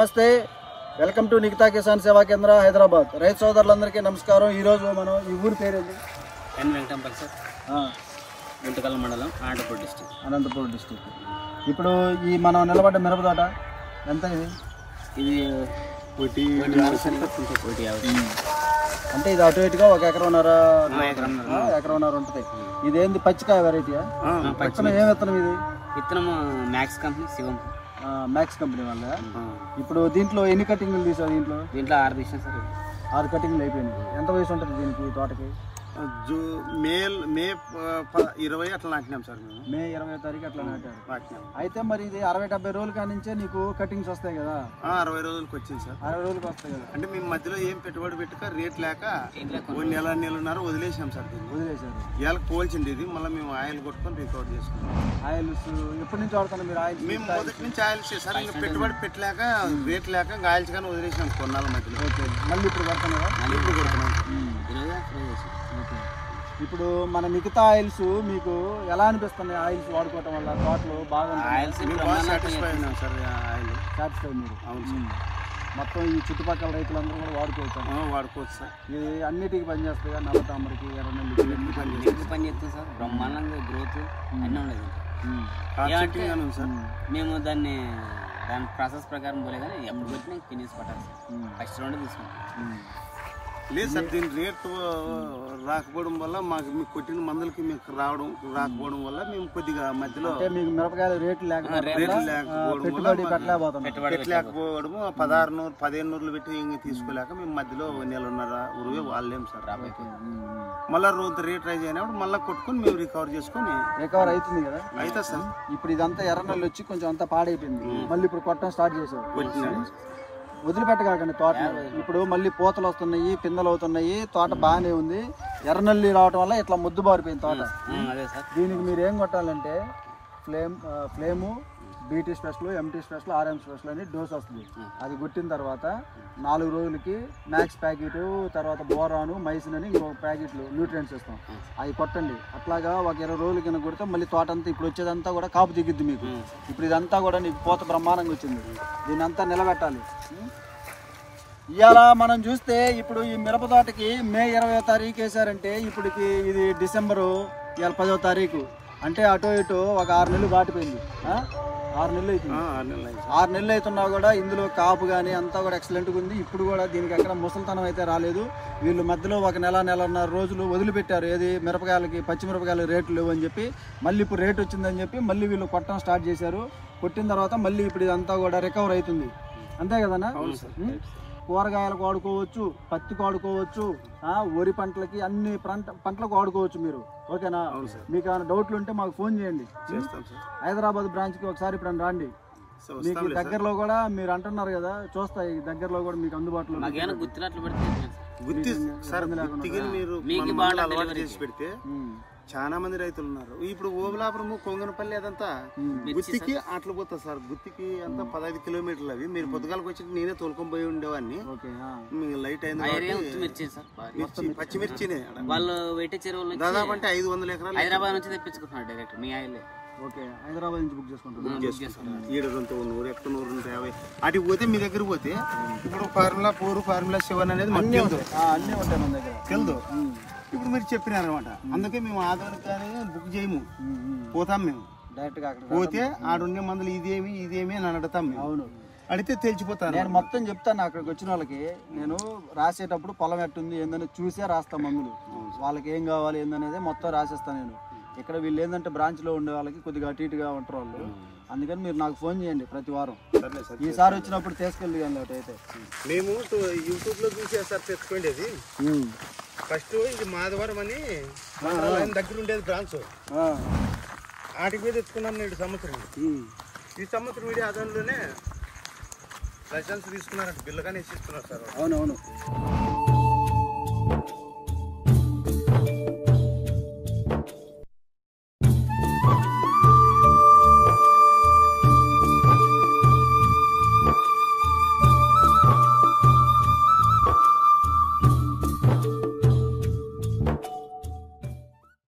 నమస్తే, welcome to Nikhita Kisan సేవా కేంద్ర హైదరాబాద్. రైతు సోదరులందరికీ నమస్కారం. ఈరోజు మనం ఈ ఊరి పేరేంటి? ఎన్ వెంకటంపల్లి సార్, గుంటకల్ మండలం, అనంతపూర్ డిస్టిక్. ఇప్పుడు ఈ మనం నిలబడ్డ మిరప తోట ఎంత ఇది? ఇది అంటే ఇది అటు ఇటుగా ఒక ఎకరన్నర ఉంటుంది. ఇదేంది పచ్చికాయ వెరైటీయా? విత్తనం ఏం విత్తనం ఇది? విత్తనం మ్యాక్స్ కంపెనీ, శివం మ్యాక్స్ కంపెనీ వాళ్ళ. ఇప్పుడు దీంట్లో ఎన్ని కటింగ్లు తీసావు? దీంట్లో 6 తీసాను సార్. 6 కటింగ్లు అయిపోయింది. ఎంత వయసు ఉంటుంది దీనికి తోటకి? మే 20 అట్లా నాటినాం సార్. మేము మే 20వ తారీఖు అట్లా నాటారు. అయితే మరి ఇది 60-70 రోజుల కానించే నీకు కటింగ్స్ వస్తాయి కదా? 60 రోజులకి వచ్చింది సార్. 60 రోజులకి వస్తాయి కదా. అంటే మేము మధ్యలో ఏం పెట్టుబడి పెట్టక రేట్ లేక నెలన్నర వదిలేసాం సార్. వదిలేసారు. ఇవాళ పోల్చింది ఇది. మళ్ళీ మేము ఆయిల్ కొట్టుకొని రికవర్ చేసుకున్నాం. ఆయిల్స్ ఎప్పటి నుంచి వాడుతున్నా మీరు? ఆయిల్ మేము మొదటి నుంచి ఆయిల్స్ సార్. ఇంకా పెట్టుబడి పెట్టలేక రేట్ లేక ఆయిల్స్ కానీ వదిలేసాం కొన్నాళ్ళ మధ్యలో. ఓకే, మళ్ళీ ఇప్పుడు కొడుతున్నారా? మళ్ళీ ఇప్పుడు కొడుతున్నాం. ఇప్పుడు మన మిగతా ఆయిల్స్ మీకు ఎలా అనిపిస్తున్నాయి? ఆయిల్స్ వాడుకోవటం వల్ల తోటలు బాగా సాటిస్ఫై అయినాం సార్. ఆయిల్ సాటిస్ఫై మీరు? అవును సార్. మొత్తం ఈ చుట్టుపక్కల రైతులందరూ కూడా వాడుకోవచ్చు సార్. ఇది అన్నిటికీ పనిచేస్తాయి. నల్ల తామరకి, ఎర్రనెల్లికి పనిచేస్తుంది సార్. బ్రహ్మాండంగా గ్రోత్ అన్నీ ఉండదు సార్. మేము దాని ప్రాసెస్ ప్రకారం పోలే కానీ ఎప్పుడు కొట్టినా తినేసి పట్టాలి సార్. ఫస్ట్ రౌండ్ తీసుకుంటాం. లేదు సార్, దీని రేటు రాకపోవడం వల్ల మాకు మీకు కొట్టిన మందులకి మీకు రాకపోవడం వల్ల మేము కొద్దిగా మధ్యలో మీకు మిరపకాయలు రేట్లు పెట్టలేకపోవడము 1600-1500 పెట్టి ఇంక తీసుకోలేక మేము మధ్యలో నెలన్నర ఉరువే వాళ్ళేం సార్. మళ్ళీ రోజు రేట్ రైజ్ అయినప్పుడు మళ్ళీ కొట్టుకొని మేము రికవర్ అవుతుంది కదా? అయితే సార్ ఇప్పుడు ఇదంతా ఎర్రనెల్లు వచ్చి కొంచెం అంతా పాడైపోయింది. మళ్ళీ ఇప్పుడు కొట్టడం స్టార్ట్ చేసావు. వదిలిపెట్టగాకండి తోట. ఇప్పుడు మళ్ళీ పూతలు వస్తున్నాయి, పిందెలు అవుతున్నాయి, తోట బాగానే ఉంది. ఎర్రనల్లి రావడం వల్ల ఇట్లా ముద్దు బారిపోయింది తోట. దీనికి మీరు ఏం కొట్టాలంటే flame, BT special, empty special, RM special అని డోస్ వస్తుంది. అది కొట్టిన తర్వాత 4 రోజులకి మ్యాక్స్ ప్యాకెట్, తర్వాత బోరాను, మైసిన్ అని ఇంకొక ప్యాకెట్లు న్యూట్రియంట్స్ ఇస్తాం. అవి కొట్టండి. అట్లాగా ఒక 20 రోజుల కింద కొడితే మళ్ళీ తోట అంతా ఇప్పుడు వచ్చేదంతా కూడా కాపు దిగుద్ది మీకు. ఇప్పుడు ఇదంతా కూడా నీకు పూత బ్రహ్మాండంగా వచ్చింది. దీన్ని అంతా నిలబెట్టాలి. ఇవాళ మనం చూస్తే ఇప్పుడు ఈ మిరప తోటకి మే 20వ తారీఖు వేసారంటే ఇప్పటికి ఇది డిసెంబరు ఇవాళ 10వ తారీఖు. అంటే అటో ఇటో ఒక 6 నెలలు దాటిపోయింది. 6 నెలలు అవుతుంది. 6 నెలలు అవుతున్నా కూడా ఇందులో కాపు కానీ అంతా కూడా ఎక్సలెంట్గా ఉంది. ఇప్పుడు కూడా దీనికి ఎక్కడ ముసలితనం అయితే రాలేదు. వీళ్ళు మధ్యలో ఒక నెలన్నర రోజులు వదిలిపెట్టారు. ఏది మిరపకాయలకి, పచ్చిమిరపకాయలు రేట్లు లేవు అని చెప్పి. మళ్ళీ ఇప్పుడు రేట్ వచ్చిందని చెప్పి మళ్ళీ వీళ్ళు కొట్టడం స్టార్ట్ చేశారు. కొట్టిన తర్వాత మళ్ళీ ఇప్పుడు ఇదంతా కూడా రికవర్ అవుతుంది. అంతే కదన్నా? కూరగాయలకు వాడుకోవచ్చు, పత్తికి వాడుకోవచ్చు, వరి పంటలకి, అన్ని పంటలకు వాడుకోవచ్చు మీరు. ఓకేనా? మీకు ఏమైనా డౌట్లు ఉంటే మాకు ఫోన్ చేయండి. హైదరాబాద్ బ్రాంచ్కి ఒకసారి ఇప్పుడు రండి. మీకు దగ్గరలో కూడా మీరు అంటున్నారు కదా, చూస్తాయి దగ్గరలో కూడా మీకు అందుబాటులో పెడితే చాలా మంది రైతులు ఉన్నారు. ఇప్పుడు ఓబులాపురము, కొంగనపల్లి అదంతా గుత్తికి అట్లా పోతుంది సార్. గుత్తికి అంతా 15 కిలోమీటర్లు. అవి మీరు పొద్దుగాలకు వచ్చి నేనే తోలుకొని పోయి ఉండేవాడిని. లైట్ అయింది. పచ్చిమిర్చినే వాళ్ళు వెయిట్ చెరువులు దాదాపు అంటే 500 ఎకరాలు హైదరాబాద్ నుంచి తెప్పించుకుంటున్నారు డైరెక్ట్ మీ ఆయిలే. ఓకే, హైదరాబాద్ నుంచి బుక్ చేసుకుంటారు. 100 అటు పోతే మీ దగ్గర పోతే ఇప్పుడు ఫార్ములా 4, ఫార్ములా 7 అనేది అన్నీ ఉంటాయి మన దగ్గర. తెలుదు. ఇప్పుడు మీరు చెప్పినారనమాట. అందుకే మేము ఆధార్ కానీ బుక్ చేయము. పోతాం మేము డైరెక్ట్ గా. అక్కడ పోతే ఆడున్నే మందులు ఇదేమి అని అడుగుతాం మేము. అవును, అడిగితే తెలిసిపోతాను. నేను మొత్తం చెప్తాను. అక్కడికి వచ్చిన వాళ్ళకి నేను రాసేటప్పుడు పొలం ఎట్టుంది ఏందని చూసే రాస్తాను మందులు. వాళ్ళకి ఏం కావాలి ఏందనేది మొత్తం రాసేస్తాను నేను. ఇక్కడ వీళ్ళు ఏంటంటే బ్రాంచ్లో ఉండే వాళ్ళకి కొద్దిగా అటు ఇటుగా ఉంటారు వాళ్ళు. అందుకని మీరు నాకు ఫోన్ చేయండి ప్రతి వారం. ఈసారి వచ్చినప్పుడు తీసుకెళ్ళి అయితే మేము యూట్యూబ్లో చూసేసారి తెచ్చుకోండి. ఫస్ట్ ఇది మాధవరం అని దగ్గర ఉండేది బ్రాంచ్. వాటికి మీద తెచ్చుకున్నాం నేడు సంవత్సరం. ఈ సంవత్సరం వీడి ఆధారంలోనే లైసెన్స్ తీసుకున్నారంట. బిల్లు కానీ ఇస్తున్నారు సార్. అవునవును.